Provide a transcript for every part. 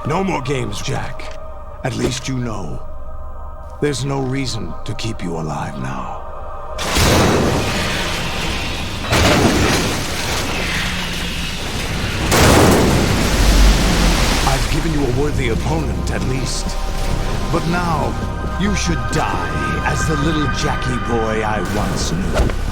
No more games, Jack. At least you know. There's no reason to keep you alive now. I've given you a worthy opponent, at least. But now, you should die as the little Jackie boy I once knew.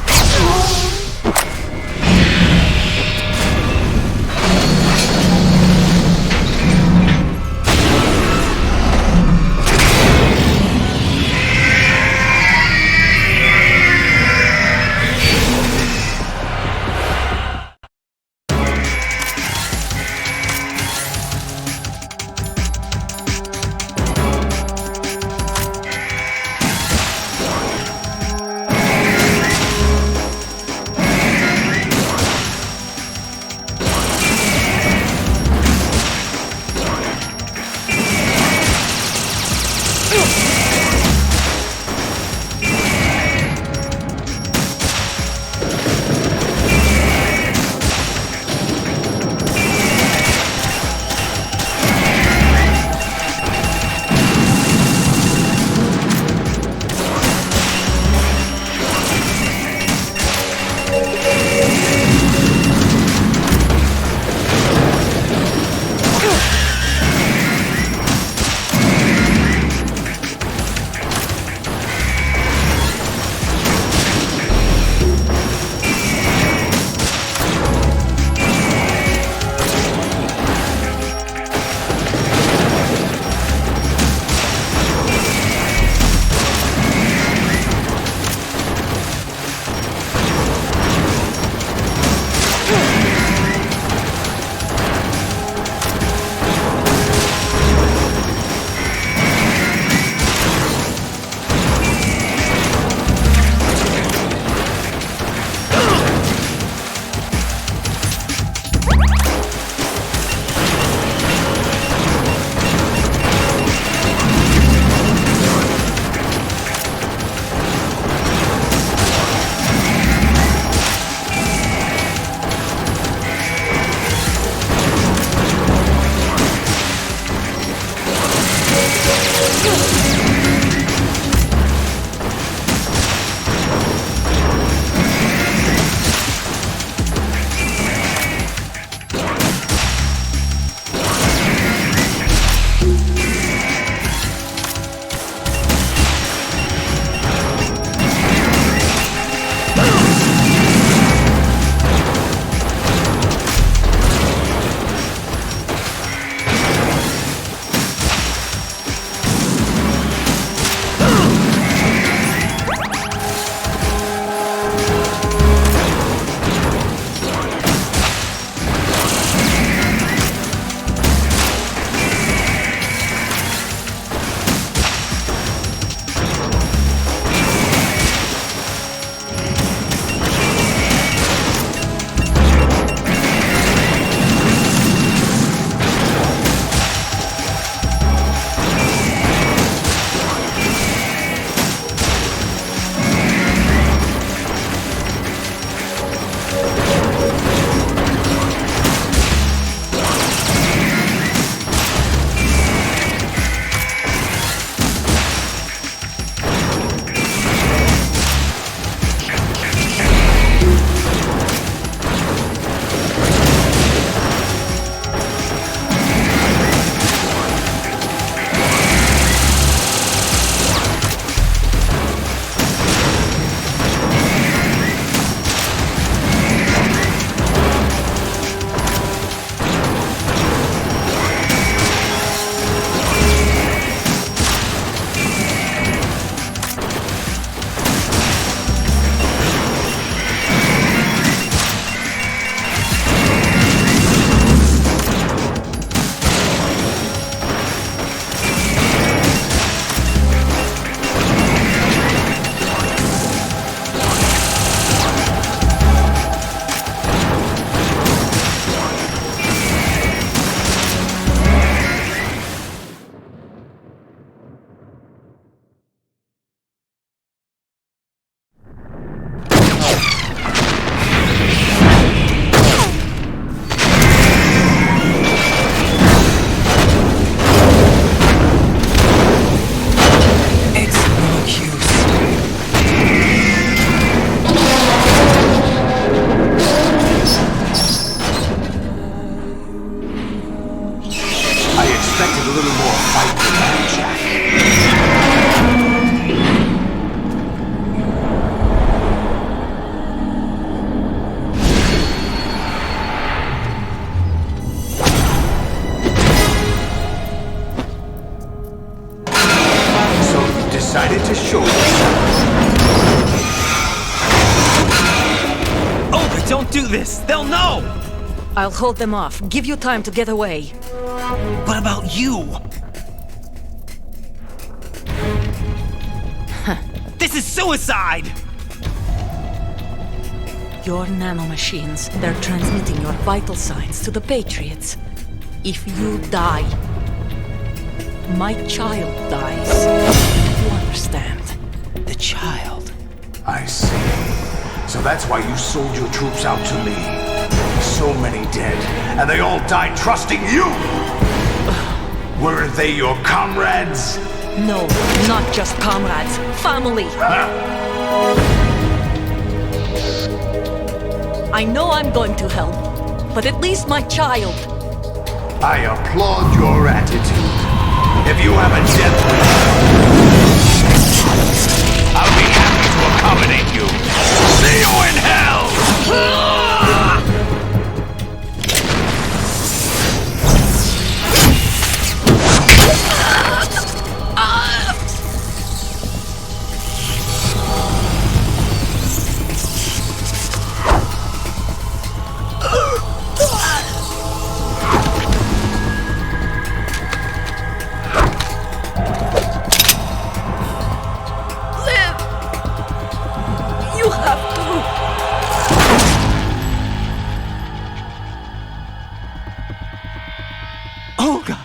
show yourselves. Olga, don't do this! They'll know! I'll hold them off. Give you time to get away. What about you? This is suicide! Your nanomachines, they're transmitting your vital signs to the Patriots. If you die, my child dies. You understand? The child. I see. So that's why you sold your troops out to me. So many dead, and they all died trusting you! Weren't they your comrades? No, not just comrades. Family. I know I'm going to hell, but at least my child. I applaud your attitude. If you have a death wish, I'll be happy to accommodate you. See you in hell! You have to. Olga!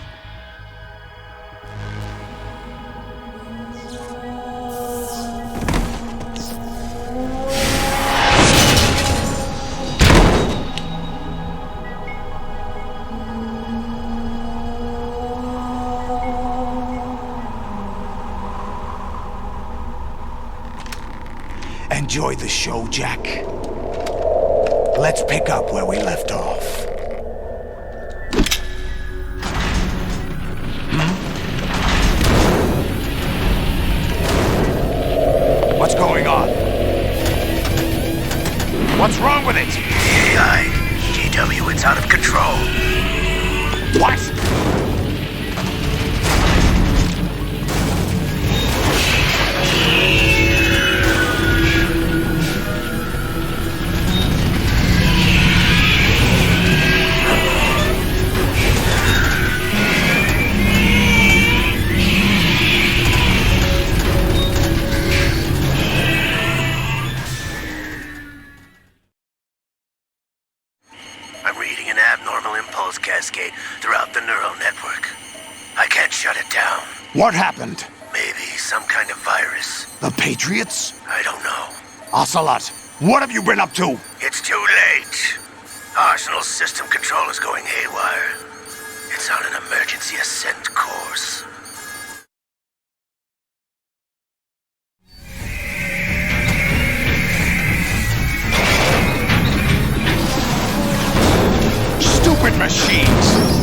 Enjoy the show, Jack. Let's pick up where we left off. What's going on? What's wrong with it? AI, GW, it's out of control. What? I'm reading an abnormal impulse cascade throughout the neural network. I can't shut it down. What happened? Maybe some kind of virus. The Patriots? I don't know. Ocelot, what have you been up to? It's too late. Arsenal's system control is going haywire. It's on an emergency ascent course. Stupid machines!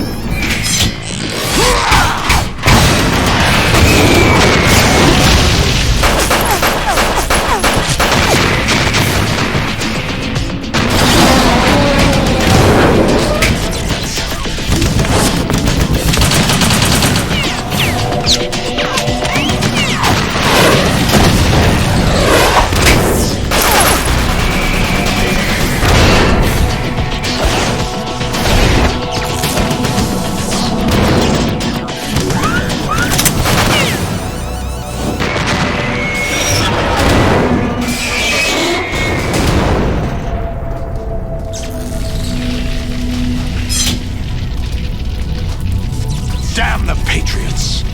Damn the Patriots!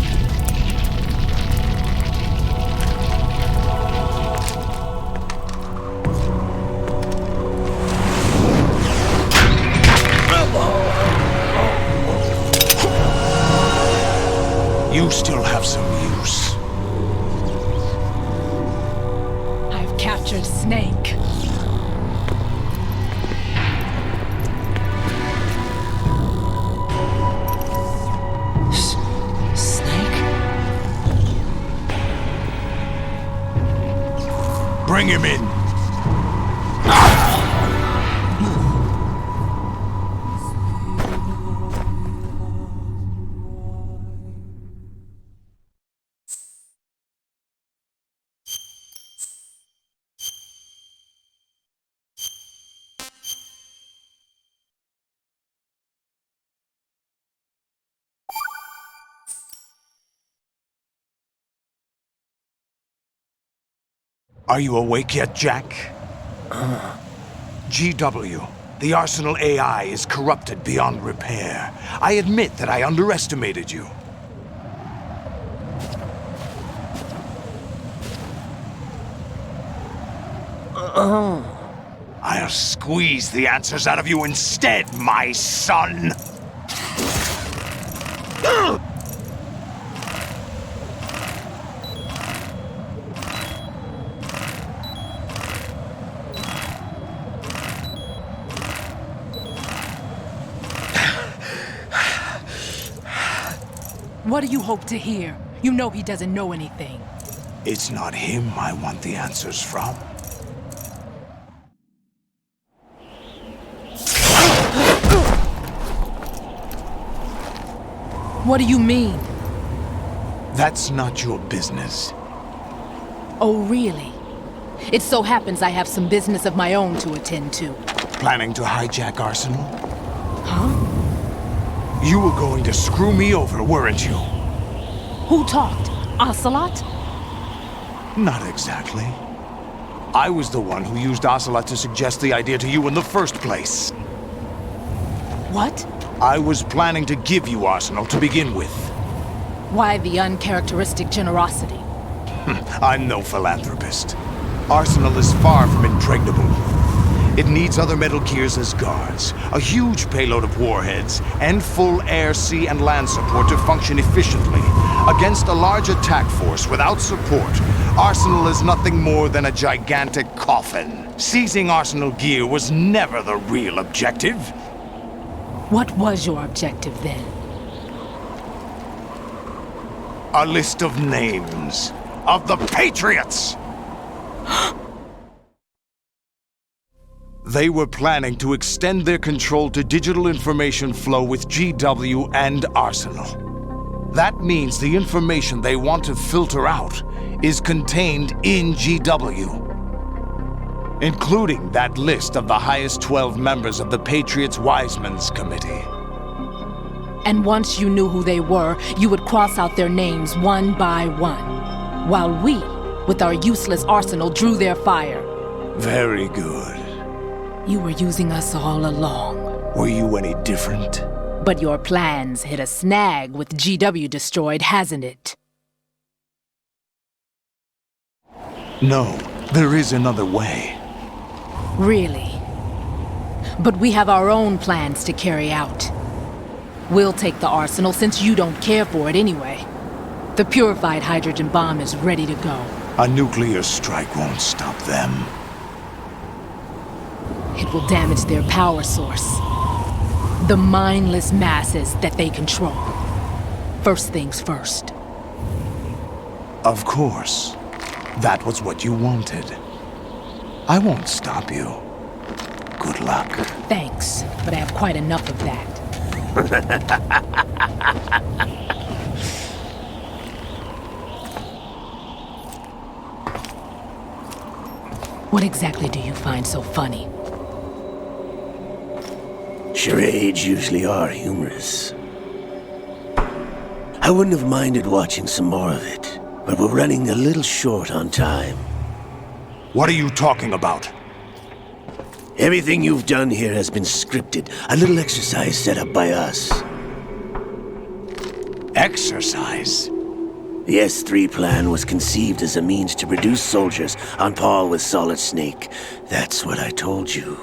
You still have some use. I've captured Snake. Snake? Bring him in. Are you awake yet, Jack? GW, the Arsenal AI is corrupted beyond repair. I admit that I underestimated you. I'll squeeze the answers out of you instead, my son! What do you hope to hear? You know he doesn't know anything. It's not him I want the answers from. What do you mean? That's not your business. Oh, really? It so happens I have some business of my own to attend to. Planning to hijack Arsenal? Huh? You were going to screw me over, weren't you? Who talked? Ocelot? Not exactly. I was the one who used Ocelot to suggest the idea to you in the first place. What? I was planning to give you Arsenal to begin with. Why the uncharacteristic generosity? I'm no philanthropist. Arsenal is far from impregnable. It needs other Metal Gears as guards, a huge payload of warheads, and full air, sea, and land support to function efficiently. Against a large attack force without support, Arsenal is nothing more than a gigantic coffin. Seizing Arsenal gear was never the real objective. What was your objective then? A list of names of the Patriots! They were planning to extend their control to digital information flow with GW and Arsenal. That means the information they want to filter out is contained in GW, including that list of the highest 12 members of the Patriots Wiseman's Committee. And once you knew who they were, you would cross out their names one by one, while we, with our useless arsenal, drew their fire. Very good. You were using us all along. Were you any different? But your plans hit a snag with GW destroyed, hasn't it? No, there is another way. Really? But we have our own plans to carry out. We'll take the arsenal since you don't care for it anyway. The purified hydrogen bomb is ready to go. A nuclear strike won't stop them. It will damage their power source. The mindless masses that they control. First things first. Of course. That was what you wanted. I won't stop you. Good luck. Thanks, but I have quite enough of that. What exactly do you find so funny? Charades usually are humorous. I wouldn't have minded watching some more of it, but we're running a little short on time. What are you talking about? Everything you've done here has been scripted, a little exercise set up by us. Exercise? The S3 plan was conceived as a means to produce soldiers on par with Solid Snake. That's what I told you.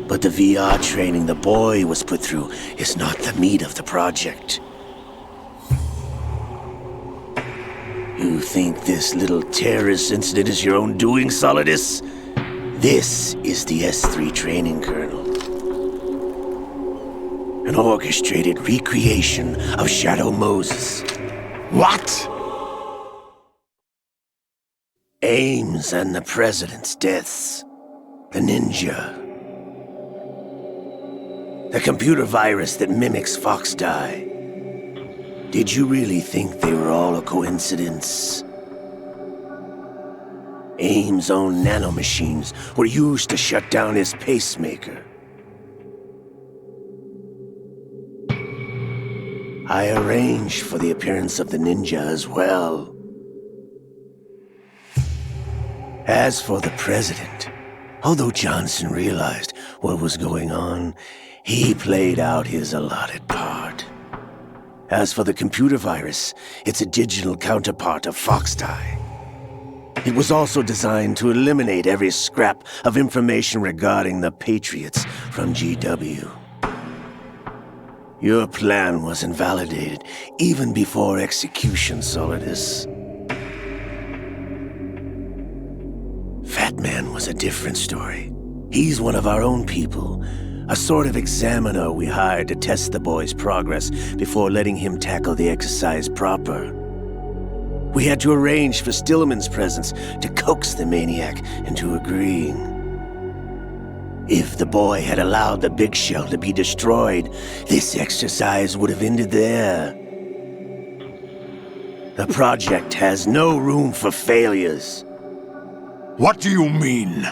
But the VR training the boy was put through is not the meat of the project. You think this little terrorist incident is your own doing, Solidus? This is the S3 training kernel. An orchestrated recreation of Shadow Moses. What? Ames and the President's deaths. The ninja. The computer virus that mimics Foxdie. Did you really think they were all a coincidence? Ames' own nanomachines were used to shut down his pacemaker. I arranged for the appearance of the ninja as well. As for the president, although Johnson realized what was going on, he played out his allotted part. As for the computer virus, it's a digital counterpart of Foxdie. It was also designed to eliminate every scrap of information regarding the Patriots from GW. Your plan was invalidated even before execution, Solidus. Fat Man was a different story. He's one of our own people, a sort of examiner we hired to test the boy's progress before letting him tackle the exercise proper. We had to arrange for Stillman's presence to coax the maniac into agreeing. If the boy had allowed the big shell to be destroyed, this exercise would have ended there. The project has no room for failures. What do you mean?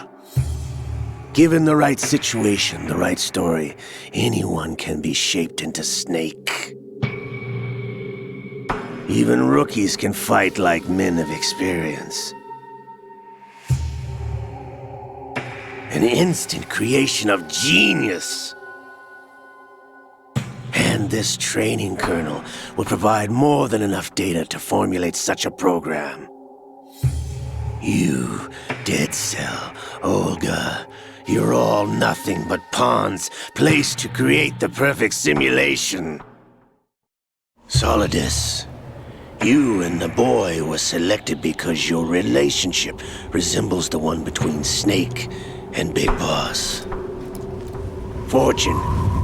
Given the right situation, the right story, anyone can be shaped into Snake. Even rookies can fight like men of experience. An instant creation of genius. And this training kernel would provide more than enough data to formulate such a program. You, Dead Cell, Olga, you're all nothing but pawns placed to create the perfect simulation. Solidus, you and the boy were selected because your relationship resembles the one between Snake and Big Boss. Fortune,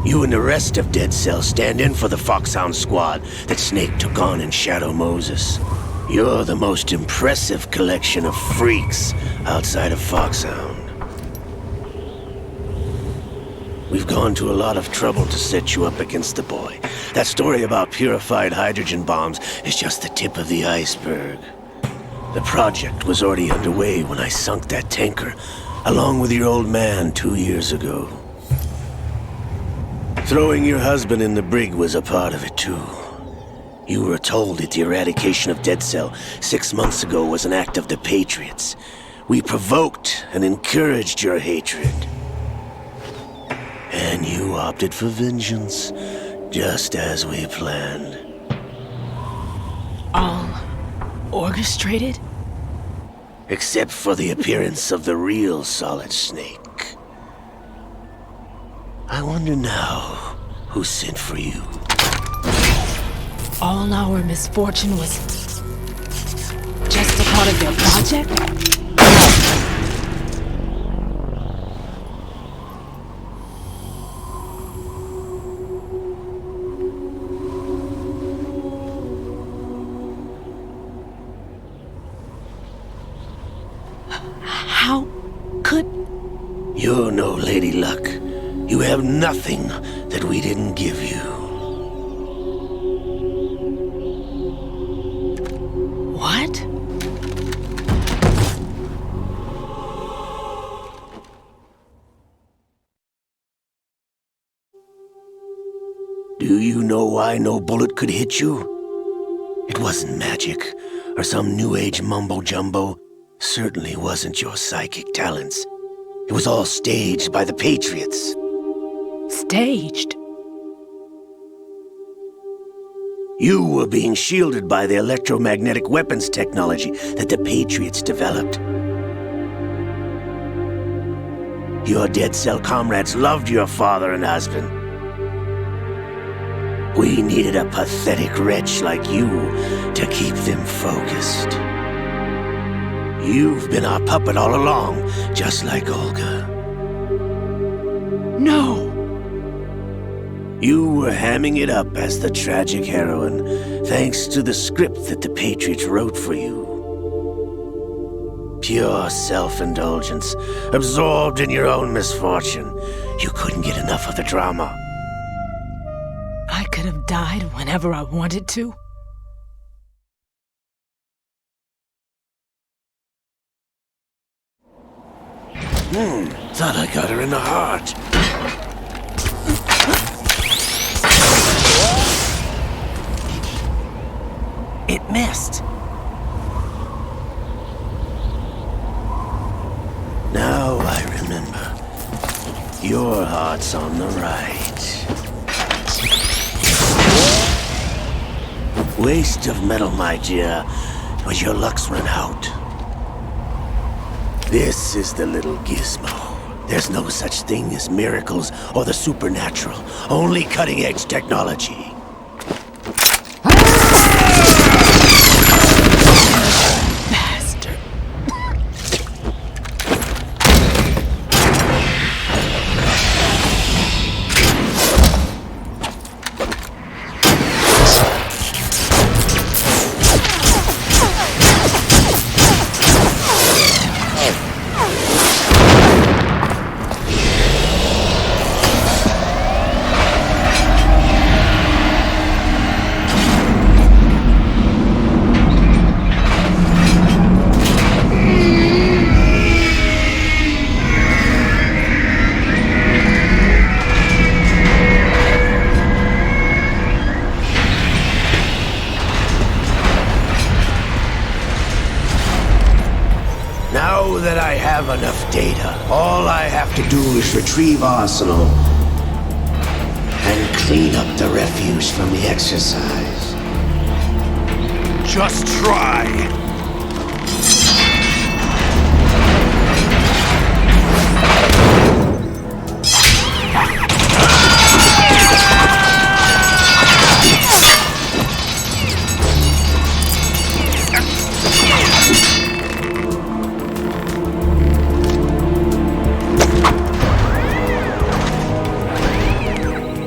you and the rest of Dead Cell stand in for the Foxhound squad that Snake took on in Shadow Moses. You're the most impressive collection of freaks outside of Foxhound. We've gone to a lot of trouble to set you up against the boy. That story about purified hydrogen bombs is just the tip of the iceberg. The project was already underway when I sunk that tanker, along with your old man 2 years ago. Throwing your husband in the brig was a part of it too. You were told that the eradication of Dead Cell 6 months ago was an act of the Patriots. We provoked and encouraged your hatred. And you opted for vengeance, just as we planned. All orchestrated? Except for the appearance of the real Solid Snake. I wonder now who sent for you. All our misfortune was just a part of their project? How could... You're no Lady Luck. You have nothing that we didn't give you. What? Do you know why no bullet could hit you? It wasn't magic, or some new age mumbo-jumbo. Certainly wasn't your psychic talents. It was all staged by the Patriots. Staged? You were being shielded by the electromagnetic weapons technology that the Patriots developed. Your Dead Cell comrades loved your father and husband. We needed a pathetic wretch like you to keep them focused. You've been our puppet all along, just like Olga. No! You were hamming it up as the tragic heroine, thanks to the script that the Patriots wrote for you. Pure self-indulgence, absorbed in your own misfortune. You couldn't get enough of the drama. I could have died whenever I wanted to. Thought I got her in the heart. It missed. Your heart's on the right. Waste of metal, my dear, but your luck's run out. This is the little gizmo. There's no such thing as miracles or the supernatural, only cutting-edge technology. Bastard. Now that I have enough data, all I have to do is retrieve Arsenal and clean up the refuse from the exercise. Just try.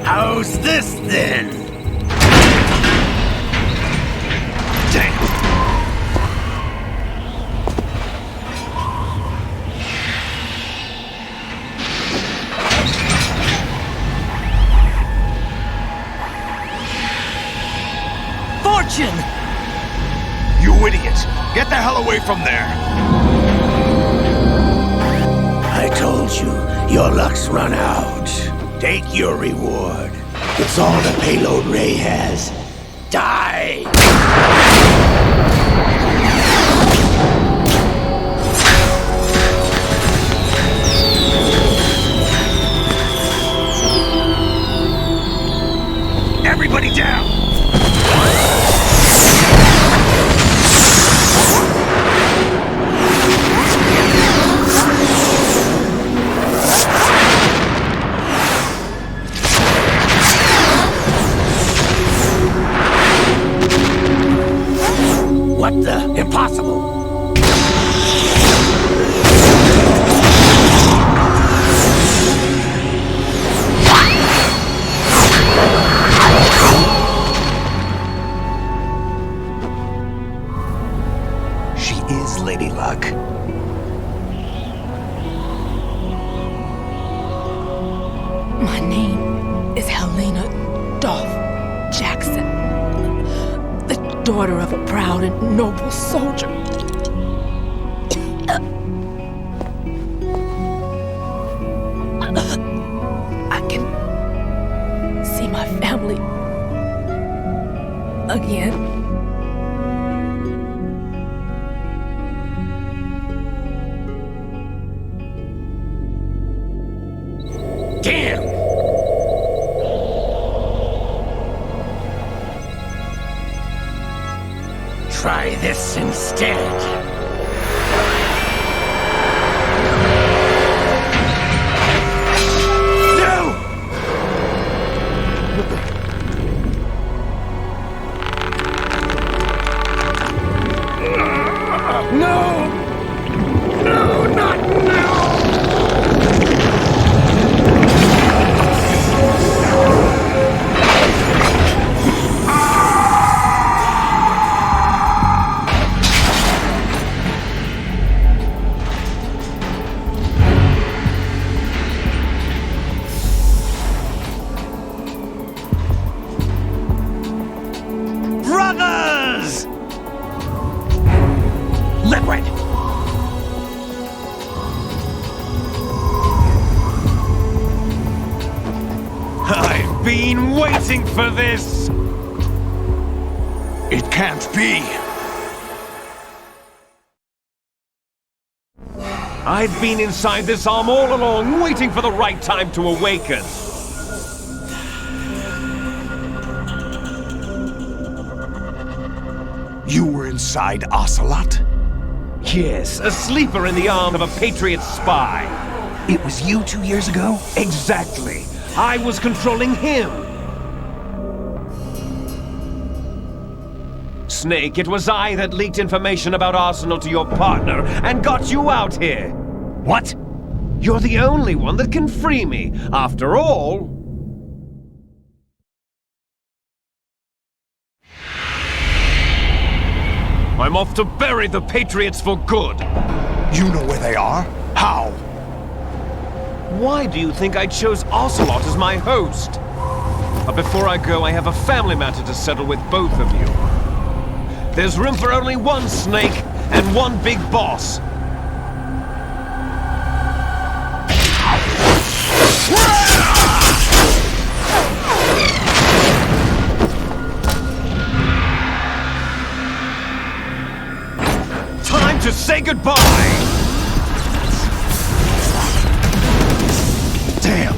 How's this then? Damn. Fortune! You idiot! Get the hell away from there! I told you, your luck's run out. Take your reward. It's all the payload Ray has. Die! Everybody down! What the? Impossible! She is Lady Luck. My name is Helena Dolph Jackson, the daughter of a proud and noble soldier. I can see my family again. Damn! Try this instead. Brothers! Leopard! I've been waiting for this! It can't be! I've been inside this arm all along, waiting for the right time to awaken. You were inside Ocelot? Yes, a sleeper in the arm of a Patriot spy. It was you 2 years ago? Exactly. I was controlling him. Snake, it was I that leaked information about Arsenal to your partner and got you out here. What? You're the only one that can free me. After all... I'm off to bury the Patriots for good. You know where they are? How? Why do you think I chose Ocelot as my host? But before I go, I have a family matter to settle with both of you. There's room for only one Snake and one big boss. Time to say goodbye! Damn!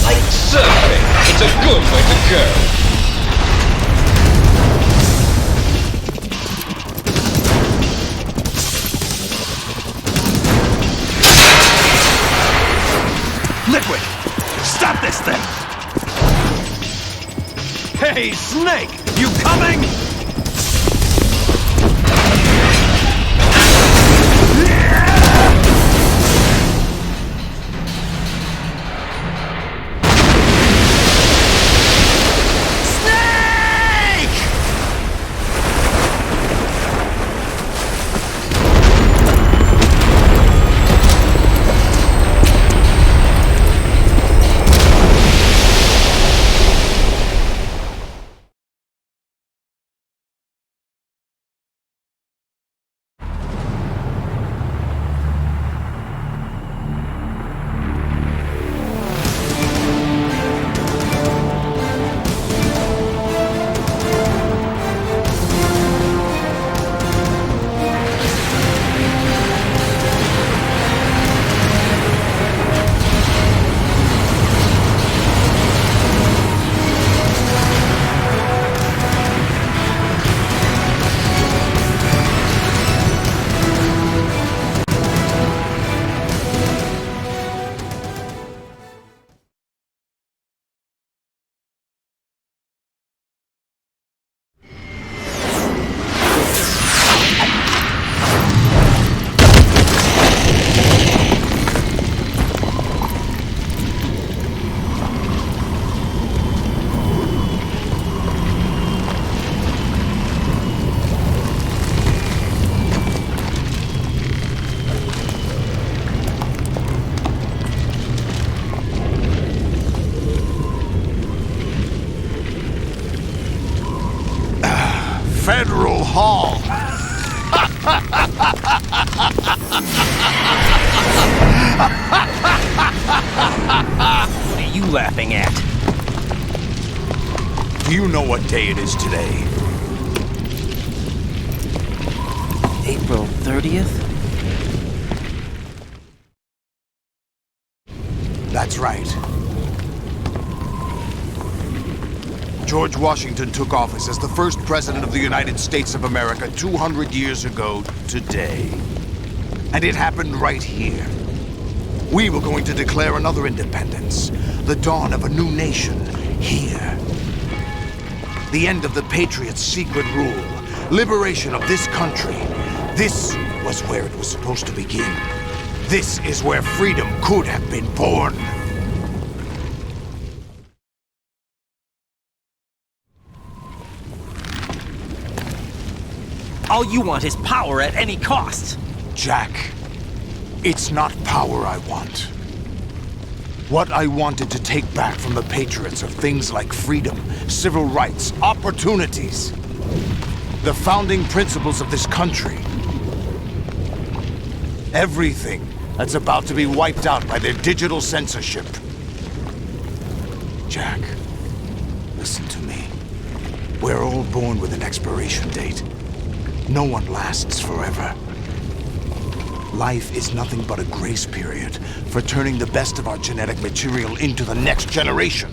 Like surfing, it's a good way to go. Liquid! Stop this thing! Hey, Snake! You coming? Federal Hall! What are you laughing at? Do you know what day it is today? April 30th? That's right. George Washington took office as the first president of the United States of America 200 years ago today. And it happened right here. We were going to declare another independence, the dawn of a new nation, here. The end of the Patriots' secret rule, liberation of this country. This was where it was supposed to begin. This is where freedom could have been born. All you want is power at any cost. Jack, it's not power I want. What I wanted to take back from the Patriots are things like freedom, civil rights, opportunities. The founding principles of this country. Everything that's about to be wiped out by their digital censorship. Jack, listen to me. We're all born with an expiration date. No one lasts forever. Life is nothing but a grace period for turning the best of our genetic material into the next generation.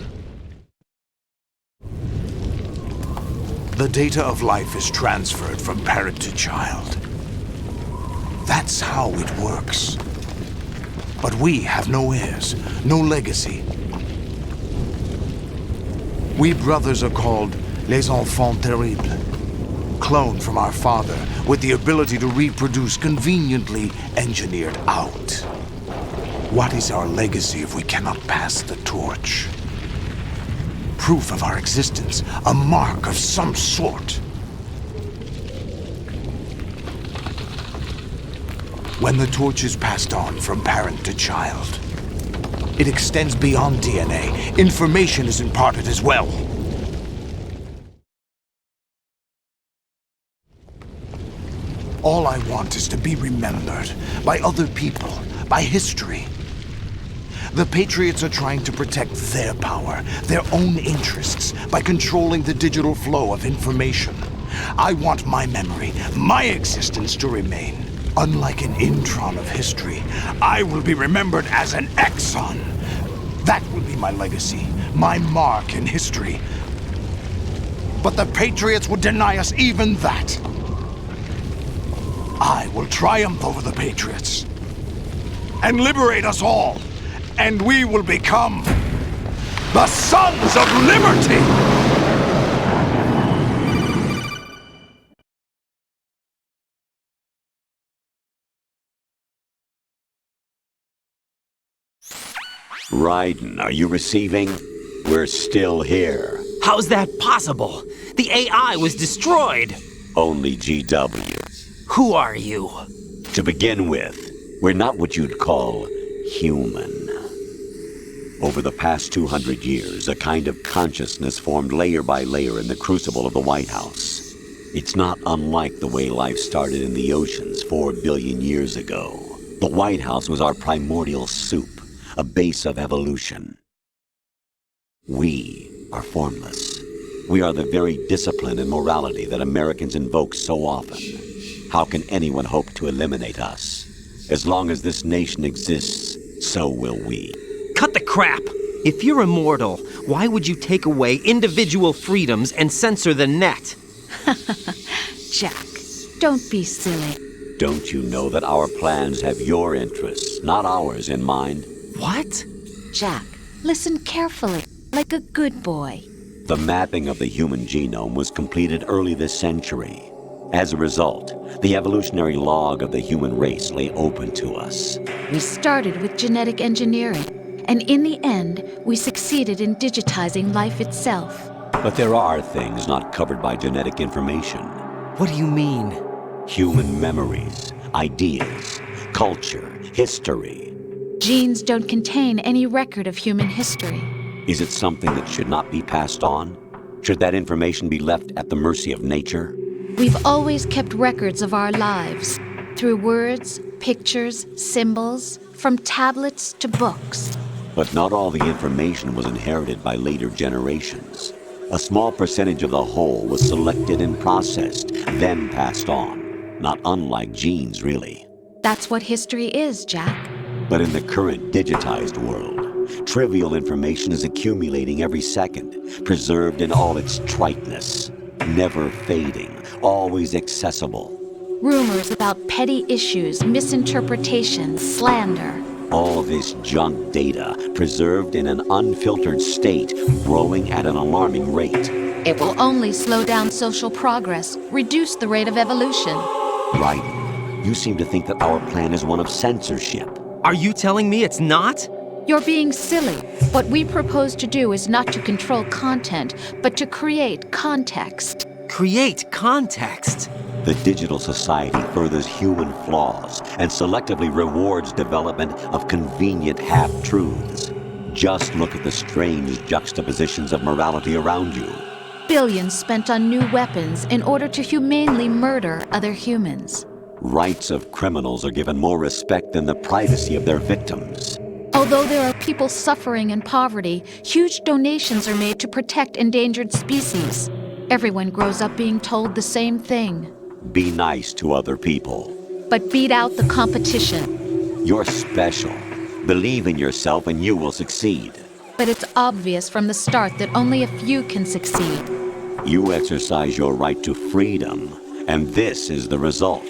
The data of life is transferred from parent to child. That's how it works. But we have no heirs, no legacy. We brothers are called les enfants terribles. Cloned from our father, with the ability to reproduce conveniently engineered out. What is our legacy if we cannot pass the torch? Proof of our existence, a mark of some sort. When the torch is passed on from parent to child, it extends beyond DNA. Information is imparted as well. All I want is to be remembered by other people, by history. The Patriots are trying to protect their power, their own interests, by controlling the digital flow of information. I want my memory, my existence to remain. Unlike an intron of history, I will be remembered as an exon. That will be my legacy, my mark in history. But the Patriots would deny us even that. I will triumph over the Patriots and liberate us all, and we will become the Sons of Liberty! Raiden, are you receiving? We're still here. How's that possible? The AI was destroyed. Only GW. Who are you? To begin with, we're not what you'd call human. Over the past 200 years, a kind of consciousness formed layer by layer in the crucible of the White House. It's not unlike the way life started in the oceans 4 billion years ago. The White House was our primordial soup, a base of evolution. We are formless. We are the very discipline and morality that Americans invoke so often. How can anyone hope to eliminate us? As long as this nation exists, so will we. Cut the crap! If you're immortal, why would you take away individual freedoms and censor the net? Jack, don't be silly. Don't you know that our plans have your interests, not ours, in mind? What? Jack, listen carefully, like a good boy. The mapping of the human genome was completed early this century. As a result, the evolutionary log of the human race lay open to us. We started with genetic engineering, and in the end, we succeeded in digitizing life itself. But there are things not covered by genetic information. What do you mean? Human memories, ideas, culture, history. Genes don't contain any record of human history. Is it something that should not be passed on? Should that information be left at the mercy of nature? We've always kept records of our lives, through words, pictures, symbols, from tablets to books. But not all the information was inherited by later generations. A small percentage of the whole was selected and processed, then passed on. Not unlike genes, really. That's what history is, Jack. But in the current digitized world, trivial information is accumulating every second, preserved in all its triteness, never fading, always accessible. Rumors about petty issues, misinterpretations, slander. All this junk data, preserved in an unfiltered state, growing at an alarming rate. It will only slow down social progress, reduce the rate of evolution. Right. You seem to think that our plan is one of censorship. Are you telling me it's not? You're being silly. What we propose to do is not to control content, but to create context. Create context? The digital society furthers human flaws and selectively rewards development of convenient half-truths. Just look at the strange juxtapositions of morality around you. Billions spent on new weapons in order to humanely murder other humans. Rights of criminals are given more respect than the privacy of their victims. Although there are people suffering in poverty, huge donations are made to protect endangered species. Everyone grows up being told the same thing. Be nice to other people. But beat out the competition. You're special. Believe in yourself and you will succeed. But it's obvious from the start that only a few can succeed. You exercise your right to freedom, and this is the result.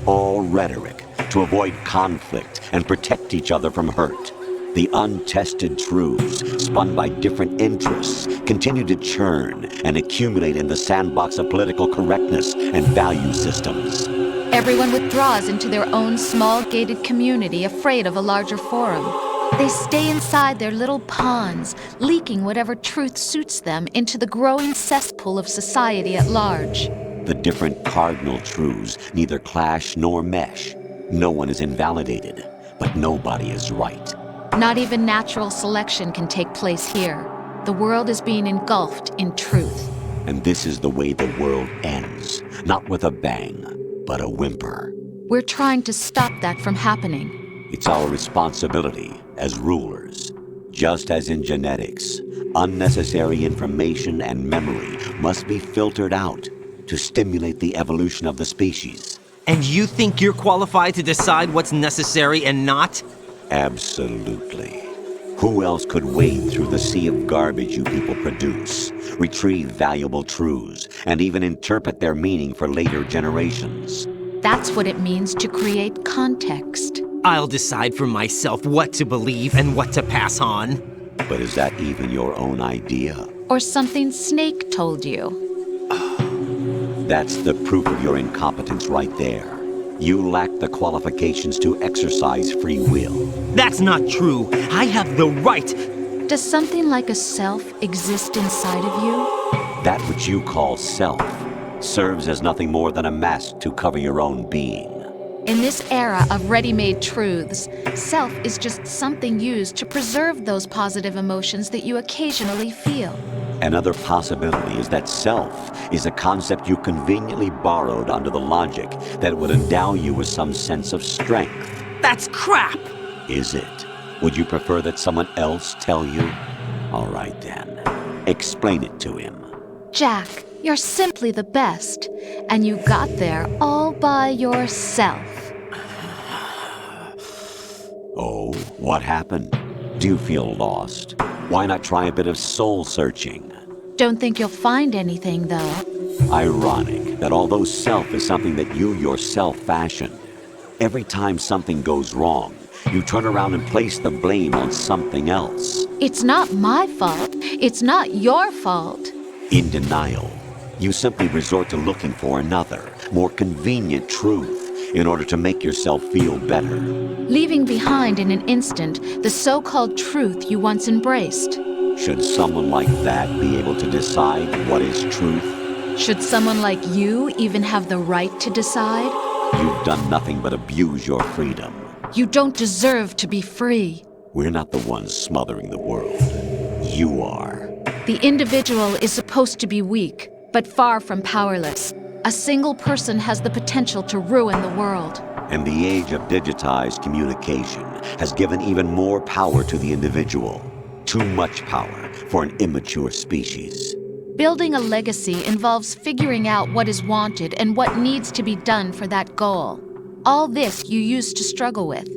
All rhetoric to avoid conflict and protect each other from hurt. The untested truths, spun by different interests, continue to churn and accumulate in the sandbox of political correctness and value systems. Everyone withdraws into their own small gated community, afraid of a larger forum. They stay inside their little ponds, leaking whatever truth suits them into the growing cesspool of society at large. The different cardinal truths neither clash nor mesh. No one is invalidated, but nobody is right. Not even natural selection can take place here. The world is being engulfed in truth. And this is the way the world ends, not with a bang, but a whimper. We're trying to stop that from happening. It's our responsibility as rulers. Just as in genetics, unnecessary information and memory must be filtered out to stimulate the evolution of the species. And you think you're qualified to decide what's necessary and not? Absolutely. Who else could wade through the sea of garbage you people produce, retrieve valuable truths, and even interpret their meaning for later generations? That's what it means to create context. I'll decide for myself what to believe and what to pass on. But is that even your own idea? Or something Snake told you? That's the proof of your incompetence right there. You lack the qualifications to exercise free will. That's not true. I have the right. Does something like a self exist inside of you? That which you call self serves as nothing more than a mask to cover your own being. In this era of ready-made truths, self is just something used to preserve those positive emotions that you occasionally feel. Another possibility is that self is a concept you conveniently borrowed under the logic that would endow you with some sense of strength. That's crap! Is it? Would you prefer that someone else tell you? All right then. Explain it to him. Jack, you're simply the best, and you got there all by yourself. Oh, what happened? Do you feel lost? Why not try a bit of soul searching? Don't think you'll find anything, though. Ironic that although self is something that you yourself fashioned, every time something goes wrong, you turn around and place the blame on something else. It's not my fault. It's not your fault. In denial, you simply resort to looking for another, more convenient truth in order to make yourself feel better. Leaving behind in an instant the so-called truth you once embraced. Should someone like that be able to decide what is truth? Should someone like you even have the right to decide? You've done nothing but abuse your freedom. You don't deserve to be free. We're not the ones smothering the world. You are. The individual is supposed to be weak, but far from powerless. A single person has the potential to ruin the world. And the age of digitized communication has given even more power to the individual. Too much power for an immature species. Building a legacy involves figuring out what is wanted and what needs to be done for that goal. All this you used to struggle with.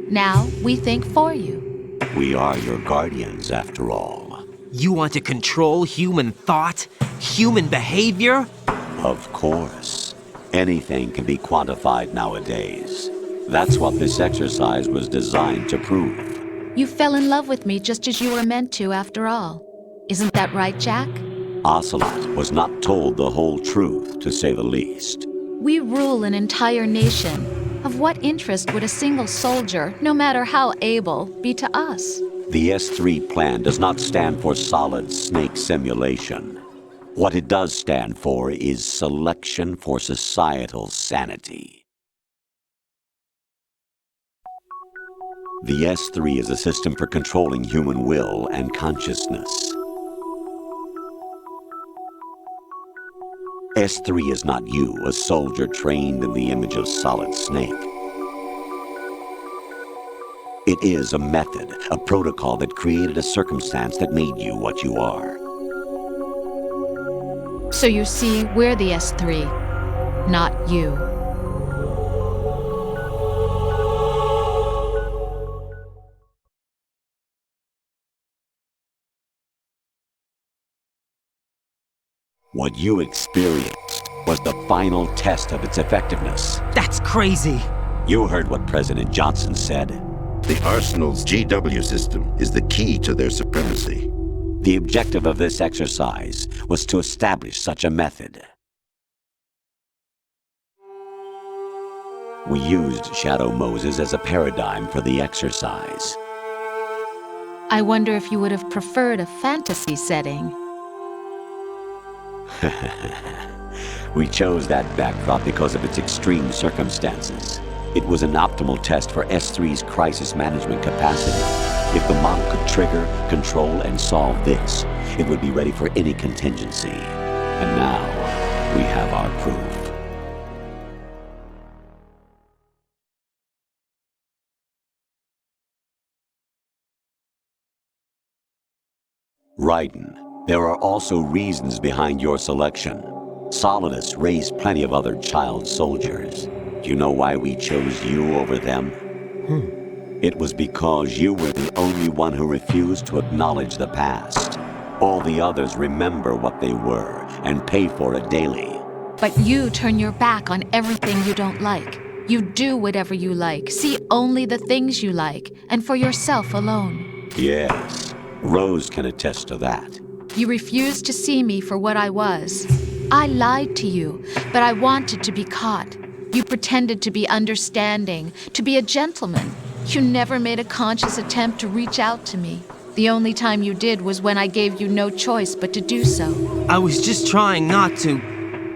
Now we think for you. We are your guardians, after all. You want to control human thought? Human behavior? Of course. Anything can be quantified nowadays. That's what this exercise was designed to prove. You fell in love with me just as you were meant to, after all. Isn't that right, Jack? Ocelot was not told the whole truth, to say the least. We rule an entire nation. Of what interest would a single soldier, no matter how able, be to us? The S3 plan does not stand for solid snake simulation. What it does stand for is selection for societal sanity. The S3 is a system for controlling human will and consciousness. S3 is not you, a soldier trained in the image of Solid Snake. It is a method, a protocol that created a circumstance that made you what you are. So you see, we're the S3, not you. What you experienced was the final test of its effectiveness. That's crazy. You heard what President Johnson said. The Arsenal's GW system is the key to their supremacy. The objective of this exercise was to establish such a method. We used Shadow Moses as a paradigm for the exercise. I wonder if you would have preferred a fantasy setting. We chose that backdrop because of its extreme circumstances. It was an optimal test for S3's crisis management capacity. If the model could trigger, control, and solve this, it would be ready for any contingency. And now, we have our proof. Raiden, there are also reasons behind your selection. Solidus raised plenty of other child soldiers. Do you know why we chose you over them? It was because you were the only one who refused to acknowledge the past. All the others remember what they were and pay for it daily. But you turn your back on everything you don't like. You do whatever you like, see only the things you like, and for yourself alone. Yes, Rose can attest to that. You refused to see me for what I was. I lied to you, but I wanted to be caught. You pretended to be understanding, to be a gentleman. You never made a conscious attempt to reach out to me. The only time you did was when I gave you no choice but to do so. I was just trying not to.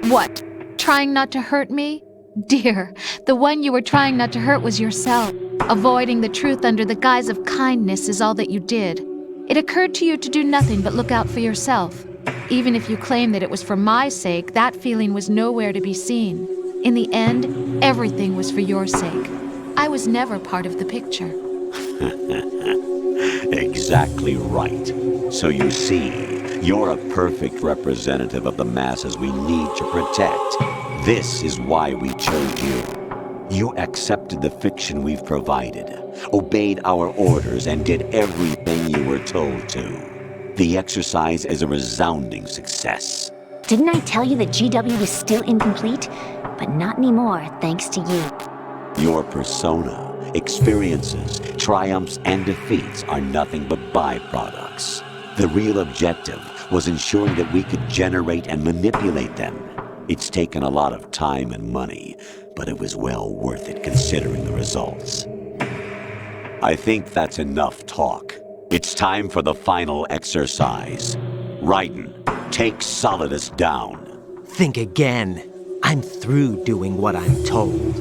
What? Trying not to hurt me? Dear, the one you were trying not to hurt was yourself. Avoiding the truth under the guise of kindness is all that you did. It occurred to you to do nothing but look out for yourself. Even if you claim that it was for my sake, that feeling was nowhere to be seen. In the end, everything was for your sake. I was never part of the picture. Exactly right. So you see, you're a perfect representative of the masses we need to protect. This is why we chose you. You accepted the fiction we've provided, obeyed our orders, and did everything you were told to. The exercise is a resounding success. Didn't I tell you that GW was still incomplete? But not anymore, thanks to you. Your persona, experiences, triumphs, and defeats are nothing but byproducts. The real objective was ensuring that we could generate and manipulate them. It's taken a lot of time and money, but it was well worth it considering the results. I think that's enough talk. It's time for the final exercise. Raiden, take Solidus down. Think again. I'm through doing what I'm told.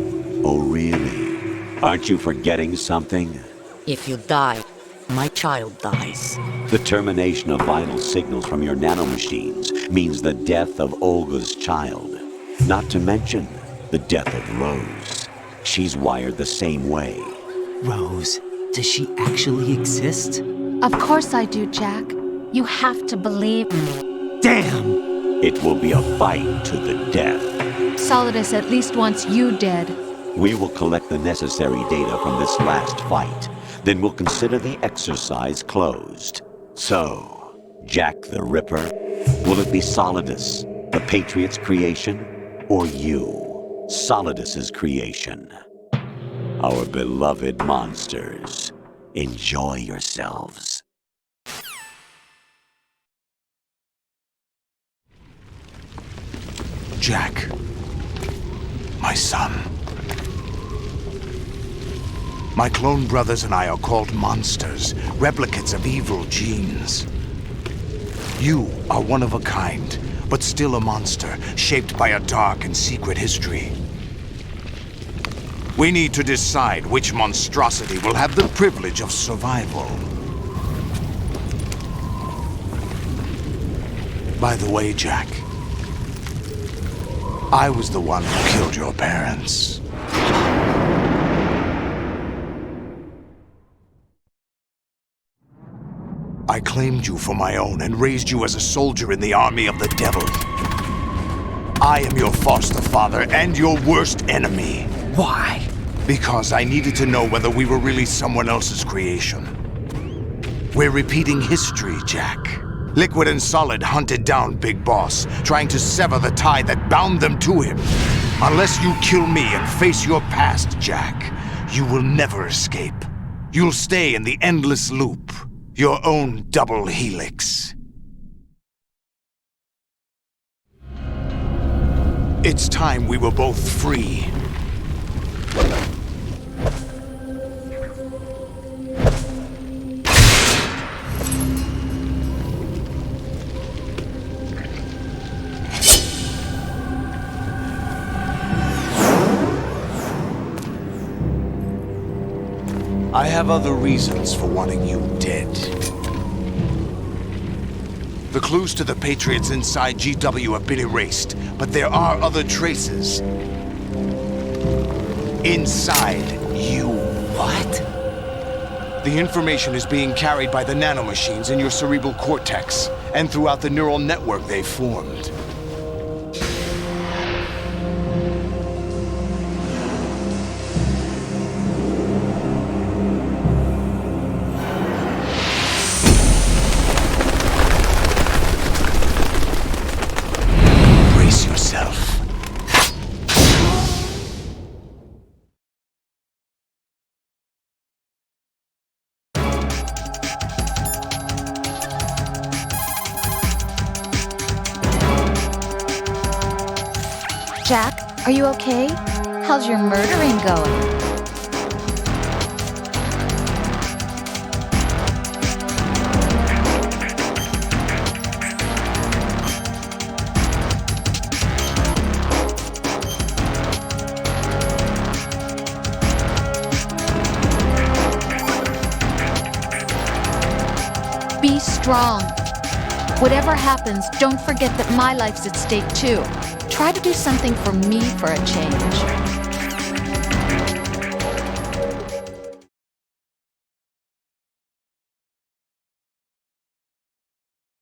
Oh, really? Aren't you forgetting something? If you die, my child dies. The termination of vital signals from your nanomachines means the death of Olga's child. Not to mention the death of Rose. She's wired the same way. Rose, does she actually exist? Of course I do, Jack. You have to believe me. Damn! It will be a fight to the death. Solidus at least wants you dead. We will collect the necessary data from this last fight. Then we'll consider the exercise closed. So, Jack the Ripper, will it be Solidus, the Patriot's creation, or you, Solidus's creation? Our beloved monsters, enjoy yourselves. Jack, my son. My clone brothers and I are called monsters, replicates of evil genes. You are one of a kind, but still a monster, shaped by a dark and secret history. We need to decide which monstrosity will have the privilege of survival. By the way, Jack, I was the one who killed your parents. I claimed you for my own and raised you as a soldier in the army of the devil. I am your foster father and your worst enemy. Why? Because I needed to know whether we were really someone else's creation. We're repeating history, Jack. Liquid and Solid hunted down Big Boss, trying to sever the tie that bound them to him. Unless you kill me and face your past, Jack, you will never escape. You'll stay in the endless loop, your own double helix. It's time we were both free. I have other reasons for wanting you dead. The clues to the Patriots inside GW have been erased, but there are other traces. Inside you. What? The information is being carried by the nanomachines in your cerebral cortex, and throughout the neural network they've formed. Jack, are you okay? How's your murdering going? Be strong. Whatever happens, don't forget that my life's at stake too. Try to do something for me for a change.